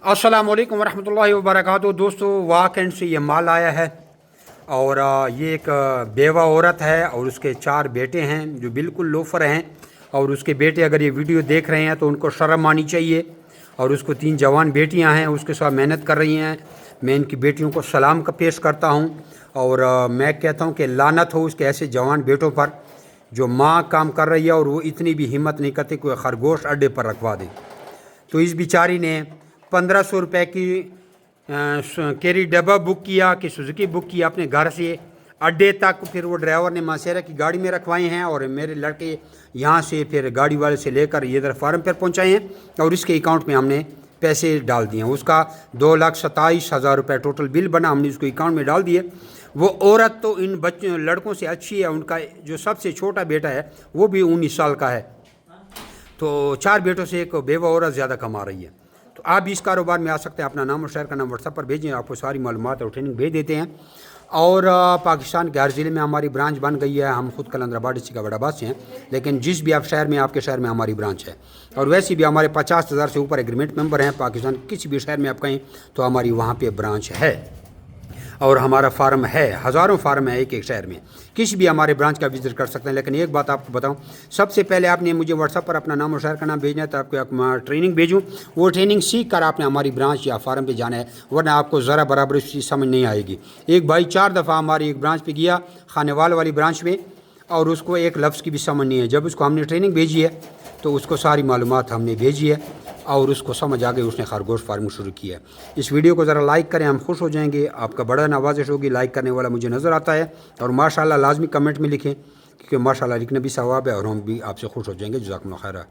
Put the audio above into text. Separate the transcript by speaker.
Speaker 1: अस्सलाम वालेकुम वरहमतुल्लाहि वबरकातुहू। दोस्तों, वाकैंड से ये माल आया है और ये एक बेवा औरत है और उसके 4 बेटे हैं जो बिल्कुल लोफर हैं। और उसके बेटे अगर ये वीडियो देख रहे हैं तो उनको शर्म आनी चाहिए। और उसको 3 जवान बेटियां हैं, उसके साथ मेहनत कर रही हैं। मैं इनकी बेटियों को सलाम का पेश करता हूं और मैं कहता हूं कि लानत हो उसके ऐसे जवान बेटों पर जो माँ काम कर रही है और वो इतनी भी हिम्मत नहीं करती कोई खरगोश अड्डे पर रखवा दे। तो इस बेचारी ने 1500 रुपये की कैरी डब्बा बुक किया कि सुजुकी बुक किया अपने घर से अड्डे तक। फिर वो ड्राइवर ने मासेरा की गाड़ी में रखवाए हैं और मेरे लड़के यहाँ से फिर गाड़ी वाले से लेकर इधर फार्म पर पहुँचाए हैं और इसके अकाउंट में हमने पैसे डाल दिए हैं। उसका 2,27,000 रुपये टोटल बिल बना, हमने उसको अकाउंट में डाल दिए। वो औरत तो इन बच्चों लड़कों से अच्छी है। उनका जो सबसे छोटा बेटा है वो भी 19 साल का है। तो 4 बेटों से एक बेवा औरत ज़्यादा कमा रही है। तो आप भी इस कारोबार में आ सकते हैं। अपना नाम और शहर का नाम व्हाट्सएप पर भेजें, आपको सारी मालूमात और ट्रेनिंग भेज देते हैं। और पाकिस्तान के हर ज़िले में हमारी ब्रांच बन गई है। हम खुद कलंदराबाद डिस्ट्रिक्ट का बड़ाबाद से हैं, लेकिन जिस भी आप शहर में आपके शहर में हमारी ब्रांच है। और वैसे भी हमारे 50,000 से ऊपर एग्रीमेंट मेंबर हैं। पाकिस्तान किसी भी शहर में आप कहें तो हमारी वहाँ पे ब्रांच है और हमारा फार्म है। हज़ारों फार्म है एक एक शहर में, किसी भी हमारे ब्रांच का विजिट कर सकते हैं। लेकिन एक बात आपको बताऊं, सबसे पहले आपने मुझे व्हाट्सएप पर अपना नाम और शहर का नाम भेजना है तो आपको ट्रेनिंग भेजूं। वो ट्रेनिंग सीख कर आपने हमारी ब्रांच या फार्म पे जाना है, वरना आपको ज़रा बराबर उसकी समझ नहीं आएगी। एक भाई 4 दफ़ा हमारी एक ब्रांच पर गया, खानेवाल वाली ब्रांच में, और उसको एक लफ्ज़ की भी समझ नहीं है। जब उसको हमने ट्रेनिंग भेजी है तो उसको सारी मालूमात हमने भेजी है और उसको समझ आ गई, उसने खरगोश फार्मिंग शुरू की है। इस वीडियो को ज़रा लाइक करें, हम खुश हो जाएंगे। आपका बड़ा नवाजिश होगी, लाइक करने वाला मुझे नज़र आता है। और माशाल्लाह लाजमी कमेंट में लिखें, क्योंकि माशाल्लाह लिखने भी सवाब है और हम भी आपसे खुश हो जाएंगे। जज़ाकुमुल्लाह खैर।